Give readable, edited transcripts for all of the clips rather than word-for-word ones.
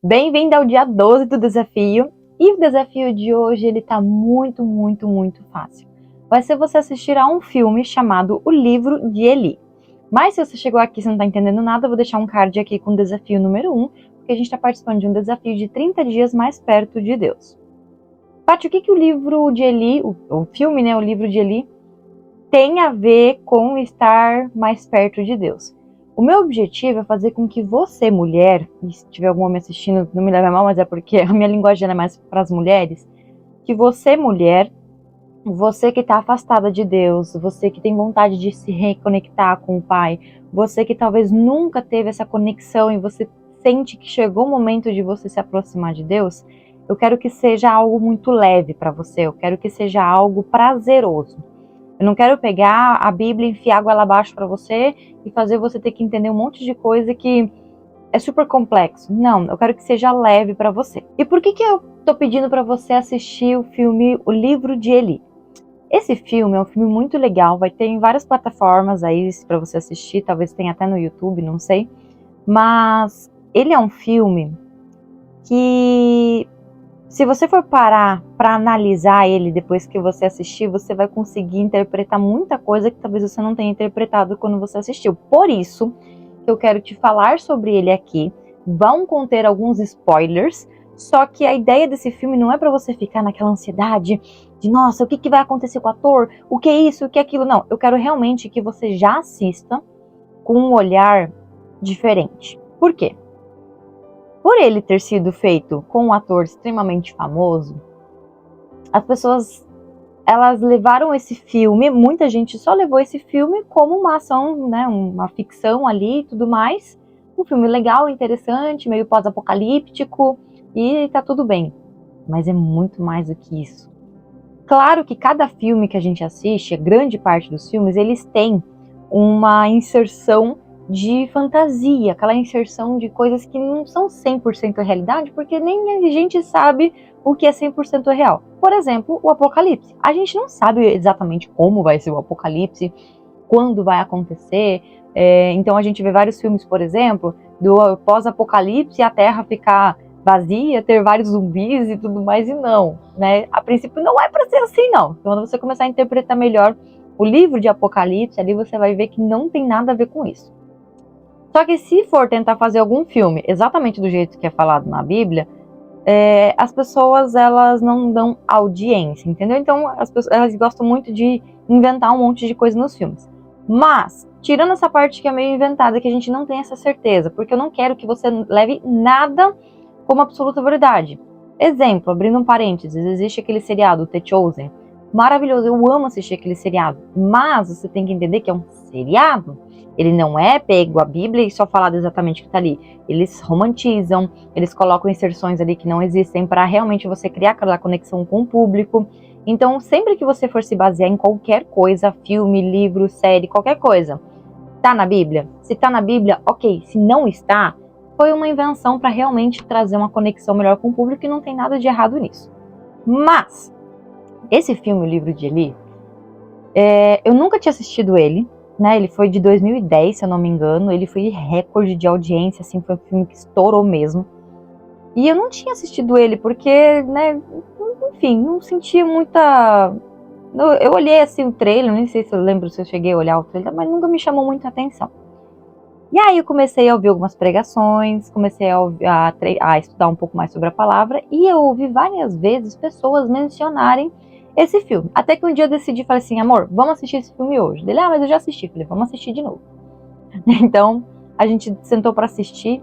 Bem-vindo ao dia 12 do desafio. E o desafio de hoje, ele tá muito fácil. Vai ser você assistir a um filme chamado O Livro de Eli. Mas se você chegou aqui e não tá entendendo nada, eu vou deixar um card aqui com o desafio número 1, porque a gente tá participando de um desafio de 30 dias mais perto de Deus. Paty, o que o livro de Eli, o filme, né, o livro de Eli, tem a ver com estar mais perto de Deus? O meu objetivo é fazer com que você, mulher, e se tiver algum homem assistindo, não me leve a mal, mas é porque a minha linguagem é mais para as mulheres, que você, mulher, você que está afastada de Deus, você que tem vontade de se reconectar com o Pai, você que talvez nunca teve essa conexão e você sente que chegou o momento de você se aproximar de Deus, eu quero que seja algo muito leve para você, eu quero que seja algo prazeroso. Eu não quero pegar a Bíblia, enfiar água lá abaixo para você e fazer você ter que entender um monte de coisa que é super complexo. Não, eu quero que seja leve para você. E por que eu tô pedindo para você assistir o filme O Livro de Eli? Esse filme é um filme muito legal, vai ter em várias plataformas aí para você assistir, talvez tenha até no YouTube, não sei. Mas ele é um filme que, se você for parar para analisar ele depois que você assistir, você vai conseguir interpretar muita coisa que talvez você não tenha interpretado quando você assistiu. Por isso que eu quero te falar sobre ele aqui. Vão conter alguns spoilers, só que a ideia desse filme não é para você ficar naquela ansiedade de, nossa, o que vai acontecer com o ator? O que é isso? O que é aquilo? Não, eu quero realmente que você já assista com um olhar diferente. Por quê? Por ele ter sido feito com um ator extremamente famoso, as pessoas, elas levaram esse filme, muita gente só levou esse filme como uma ação, né, uma ficção ali e tudo mais. Um filme legal, interessante, meio pós-apocalíptico, e tá tudo bem. Mas é muito mais do que isso. Claro que cada filme que a gente assiste, a grande parte dos filmes, eles têm uma inserção de fantasia, aquela inserção de coisas que não são 100% realidade, porque nem a gente sabe o que é 100% real. Por exemplo, o apocalipse. A gente não sabe exatamente como vai ser o apocalipse, quando vai acontecer. Então a gente vê vários filmes, por exemplo, do pós-apocalipse e a Terra ficar vazia, ter vários zumbis e tudo mais, e não, né? A princípio não é para ser assim, não. Quando você começar a interpretar melhor o livro de Apocalipse, ali você vai ver que não tem nada a ver com isso. Só que se for tentar fazer algum filme exatamente do jeito que é falado na Bíblia, as pessoas, elas não dão audiência, entendeu? Então as pessoas, elas gostam muito de inventar um monte de coisa nos filmes. Mas, tirando essa parte que é meio inventada, que a gente não tem essa certeza, porque eu não quero que você leve nada como absoluta verdade. Exemplo, abrindo um parênteses, existe aquele seriado, The Chosen. Maravilhoso, eu amo assistir aquele seriado. Mas você tem que entender que é um seriado. Ele não é pego a Bíblia e só falado exatamente o que está ali. Eles romantizam, eles colocam inserções ali que não existem para realmente você criar aquela conexão com o público. Então, sempre que você for se basear em qualquer coisa, filme, livro, série, qualquer coisa, tá na Bíblia? Se tá na Bíblia, ok. Se não está, foi uma invenção para realmente trazer uma conexão melhor com o público e não tem nada de errado nisso. Mas, esse filme, O Livro de Eli, eu nunca tinha assistido ele, né? Ele foi de 2010, se eu não me engano. Ele foi recorde de audiência, assim, foi um filme que estourou mesmo. E eu não tinha assistido ele porque, né, enfim, não sentia muita... Eu olhei assim o trailer, nem sei se eu lembro se eu cheguei a olhar o trailer, mas nunca me chamou muita atenção. E aí eu comecei a ouvir algumas pregações, comecei a estudar um pouco mais sobre a palavra, e eu ouvi várias vezes pessoas mencionarem esse filme. Até que um dia eu decidi, falei assim, amor, vamos assistir esse filme hoje. Ele, mas eu já assisti. Falei, vamos assistir de novo. Então, a gente sentou pra assistir.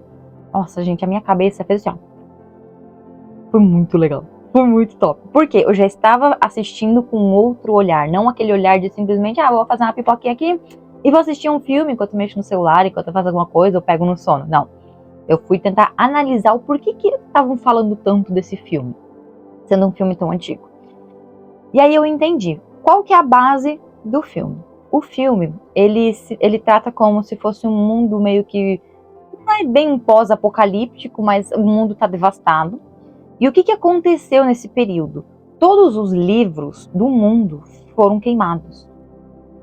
Nossa, gente, a minha cabeça fez assim, ó. Foi muito legal. Foi muito top. Por quê? Eu já estava assistindo com outro olhar, não aquele olhar de simplesmente, vou fazer uma pipoquinha aqui e vou assistir um filme enquanto eu mexo no celular, enquanto eu faço alguma coisa, eu pego no sono. Não. Eu fui tentar analisar o porquê que estavam falando tanto desse filme, sendo um filme tão antigo. E aí eu entendi. Qual que é a base do filme? O filme, ele trata como se fosse um mundo meio que, não é bem pós-apocalíptico, mas o mundo está devastado. E o que aconteceu nesse período? Todos os livros do mundo foram queimados.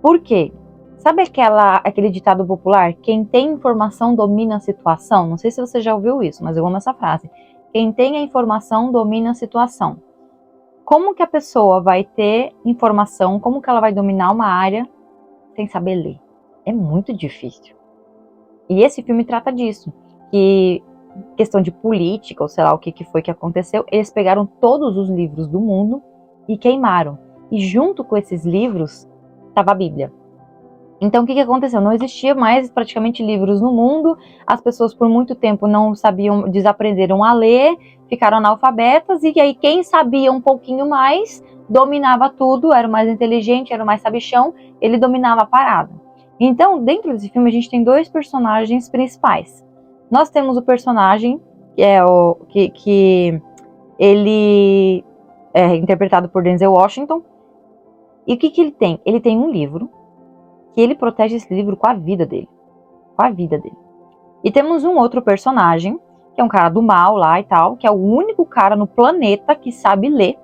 Por quê? Sabe aquele ditado popular? Quem tem informação domina a situação? Não sei se você já ouviu isso, mas eu amo essa frase. Quem tem a informação domina a situação. Como que a pessoa vai ter informação, como que ela vai dominar uma área sem saber ler? É muito difícil. E esse filme trata disso, que questão de política, ou sei lá o que foi que aconteceu, eles pegaram todos os livros do mundo e queimaram. E junto com esses livros estava a Bíblia. Então o que aconteceu? Não existia mais praticamente livros no mundo, as pessoas por muito tempo não sabiam, desaprenderam a ler, ficaram analfabetas, e aí quem sabia um pouquinho mais, dominava tudo, era o mais inteligente, era o mais sabichão, ele dominava a parada. Então, dentro desse filme, a gente tem dois personagens principais. Nós temos o personagem, que ele é interpretado por Denzel Washington, e o que ele tem? Ele tem um livro, que ele protege esse livro com a vida dele. Com a vida dele. E temos um outro personagem, que é um cara do mal lá e tal, que é o único cara no planeta que sabe ler.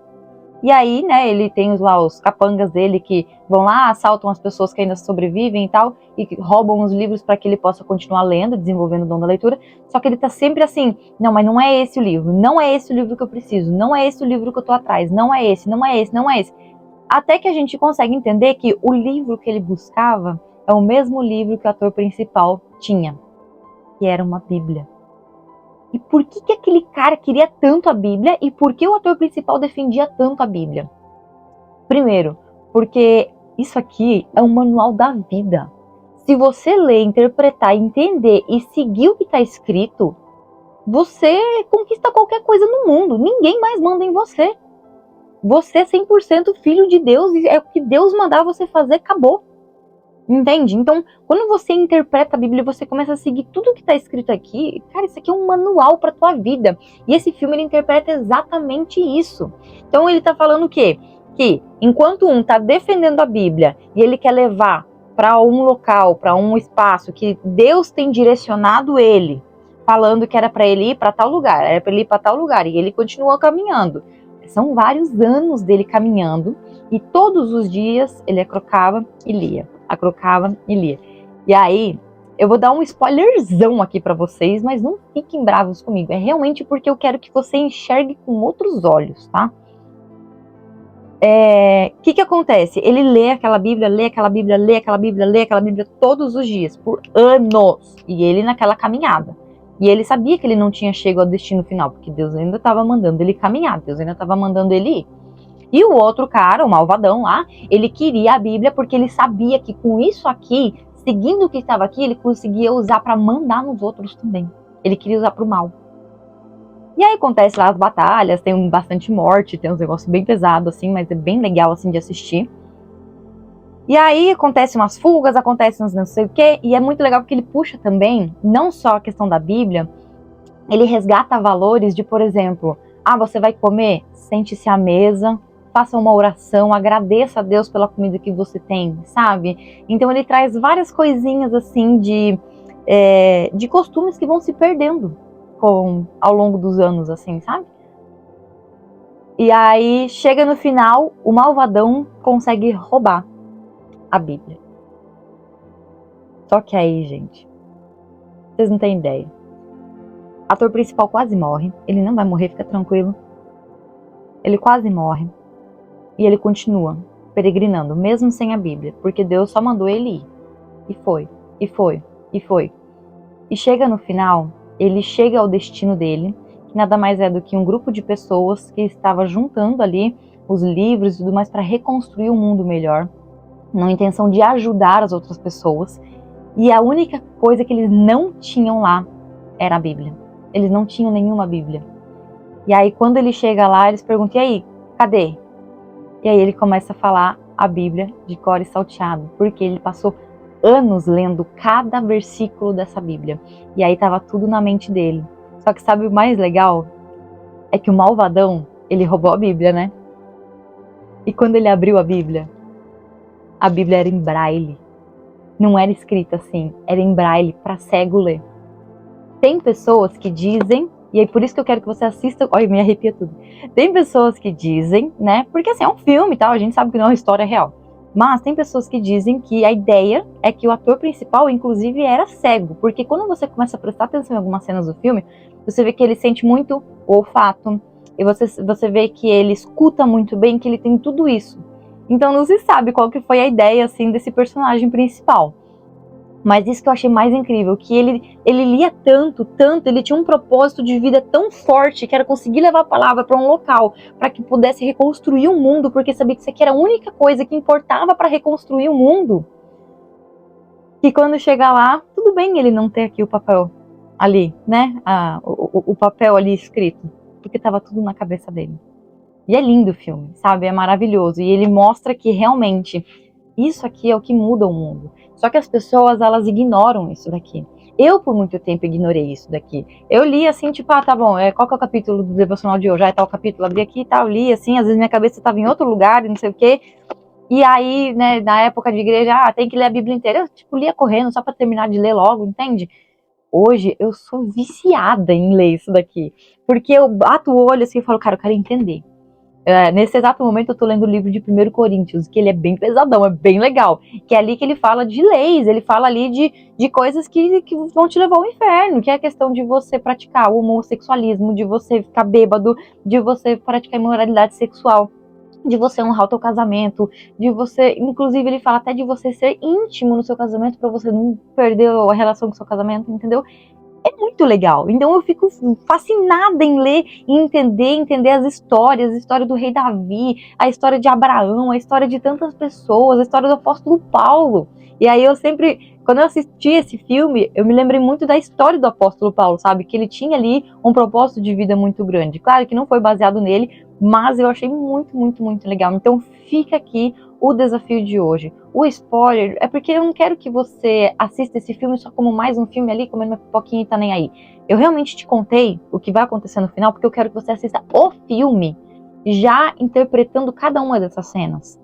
E aí, né, ele tem lá os capangas dele que vão lá, assaltam as pessoas que ainda sobrevivem e tal, e roubam os livros para que ele possa continuar lendo, desenvolvendo o dom da leitura. Só que ele tá sempre assim, não, mas não é esse o livro, não é esse o livro que eu preciso, não é esse o livro que eu tô atrás, não é esse, não é esse, não é esse. Até que a gente consegue entender que o livro que ele buscava é o mesmo livro que o ator principal tinha, que era uma Bíblia. E por que aquele cara queria tanto a Bíblia e por que o ator principal defendia tanto a Bíblia? Primeiro, porque isso aqui é um manual da vida. Se você ler, interpretar, entender e seguir o que está escrito, você conquista qualquer coisa no mundo. Ninguém mais manda em você. Você é 100% filho de Deus e é o que Deus mandar você fazer, acabou. Entende? Então, quando você interpreta a Bíblia, você começa a seguir tudo que está escrito aqui. Cara, isso aqui é um manual para tua vida. E esse filme, ele interpreta exatamente isso. Então, ele está falando o quê? Que enquanto um está defendendo a Bíblia e ele quer levar para um local, para um espaço que Deus tem direcionado ele, falando que era para ele ir para tal lugar, era para ele ir para tal lugar, e ele continua caminhando. São vários anos dele caminhando e todos os dias ele acrocava e lia. Acrocava e lia. E aí, eu vou dar um spoilerzão aqui pra vocês, mas não fiquem bravos comigo. É realmente porque eu quero que você enxergue com outros olhos, tá? O que acontece? Ele lê aquela Bíblia, lê aquela Bíblia, lê aquela Bíblia, lê aquela Bíblia todos os dias, por anos. E ele naquela caminhada. E ele sabia que ele não tinha chegado ao destino final, porque Deus ainda estava mandando ele caminhar, Deus ainda estava mandando ele ir. E o outro cara, o malvadão lá, ele queria a Bíblia porque ele sabia que com isso aqui, seguindo o que estava aqui, ele conseguia usar para mandar nos outros também. Ele queria usar para o mal. E aí acontece lá as batalhas, tem bastante morte, tem uns negócios bem pesados assim, mas é bem legal assim de assistir. E aí acontecem umas fugas, acontecem uns não sei o quê, e é muito legal porque ele puxa também, não só a questão da Bíblia, ele resgata valores de, por exemplo, você vai comer? Sente-se à mesa, faça uma oração, agradeça a Deus pela comida que você tem, sabe? Então ele traz várias coisinhas assim de costumes que vão se perdendo ao longo dos anos, assim, sabe? E aí chega no final, o malvadão consegue roubar a Bíblia. Só que aí, gente, vocês não têm ideia. O ator principal quase morre, ele não vai morrer, fica tranquilo. Ele quase morre. E ele continua peregrinando, mesmo sem a Bíblia, porque Deus só mandou ele ir. E foi, e foi, e foi. E chega no final, ele chega ao destino dele, que nada mais é do que um grupo de pessoas que estava juntando ali os livros e tudo mais para reconstruir um mundo melhor, na intenção de ajudar as outras pessoas. E a única coisa que eles não tinham lá era a Bíblia. Eles não tinham nenhuma Bíblia. E aí, quando ele chega lá, eles perguntam, e aí, cadê? E aí ele começa a falar a Bíblia de cor e salteado, porque ele passou anos lendo cada versículo dessa Bíblia. E aí estava tudo na mente dele. Só que sabe o mais legal? É que o malvadão, ele roubou a Bíblia, né? E quando ele abriu a Bíblia era em braille. Não era escrita assim, era em braille, para cego ler. Tem pessoas que dizem, e é por isso que eu quero que você assista, olha, me arrepia tudo. Tem pessoas que dizem, né, porque assim, é um filme e tal, a gente sabe que não é uma história real. Mas tem pessoas que dizem que a ideia é que o ator principal, inclusive, era cego. Porque quando você começa a prestar atenção em algumas cenas do filme, você vê que ele sente muito o olfato. E você vê que ele escuta muito bem, que ele tem tudo isso. Então não se sabe qual que foi a ideia, assim, desse personagem principal. Mas isso que eu achei mais incrível, que ele lia tanto, ele tinha um propósito de vida tão forte, que era conseguir levar a palavra para um local, para que pudesse reconstruir o mundo, porque sabia que isso aqui era a única coisa que importava para reconstruir o mundo. Que quando chegar lá, tudo bem ele não ter aqui o papel ali, né? O papel ali escrito, porque estava tudo na cabeça dele. E é lindo o filme, sabe? É maravilhoso. E ele mostra que realmente isso aqui é o que muda o mundo. Só que as pessoas, elas ignoram isso daqui. Eu, por muito tempo, ignorei isso daqui. Eu li assim, tipo, tá bom, qual que é o capítulo do devocional de hoje? Tá o capítulo, abri aqui e tal, li assim, às vezes minha cabeça estava em outro lugar, não sei o quê. E aí, né, na época de igreja, tem que ler a Bíblia inteira. Eu, tipo, lia correndo só pra terminar de ler logo, entende? Hoje, eu sou viciada em ler isso daqui. Porque eu bato o olho assim e falo, cara, eu quero entender. Nesse exato momento eu tô lendo o livro de 1 Coríntios, que ele é bem pesadão, é bem legal. Que é ali que ele fala de leis, ele fala ali de coisas que vão te levar ao inferno, que é a questão de você praticar o homossexualismo, de você ficar bêbado, de você praticar imoralidade sexual, de você honrar o teu casamento, de você, inclusive ele fala até de você ser íntimo no seu casamento para você não perder a relação com o seu casamento, entendeu? É muito legal. Então eu fico fascinada em ler e entender as histórias, a história do rei Davi, a história de Abraão, a história de tantas pessoas, a história do apóstolo Paulo. E aí eu sempre, quando eu assisti esse filme, eu me lembrei muito da história do apóstolo Paulo, sabe? Que ele tinha ali um propósito de vida muito grande. Claro que não foi baseado nele, mas eu achei muito, muito, muito legal. Então fica aqui o desafio de hoje. O spoiler é porque eu não quero que você assista esse filme só como mais um filme ali, comendo uma pipoquinha e tá nem aí. Eu realmente te contei o que vai acontecer no final, porque eu quero que você assista o filme já interpretando cada uma dessas cenas.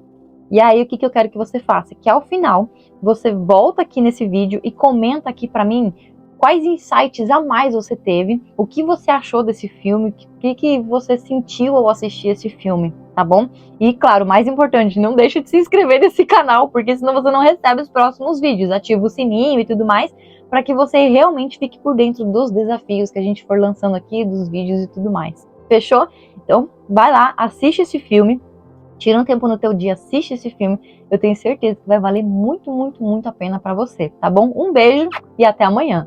E aí, o que eu quero que você faça? Que ao final, você volta aqui nesse vídeo e comenta aqui pra mim quais insights a mais você teve, o que você achou desse filme, o que você sentiu ao assistir esse filme, tá bom? E claro, mais importante, não deixe de se inscrever nesse canal, porque senão você não recebe os próximos vídeos. Ativa o sininho e tudo mais, para que você realmente fique por dentro dos desafios que a gente for lançando aqui, dos vídeos e tudo mais. Fechou? Então, vai lá, assiste esse filme, tira um tempo no teu dia, assiste esse filme. Eu tenho certeza que vai valer muito, muito, muito a pena para você, tá bom? Um beijo e até amanhã.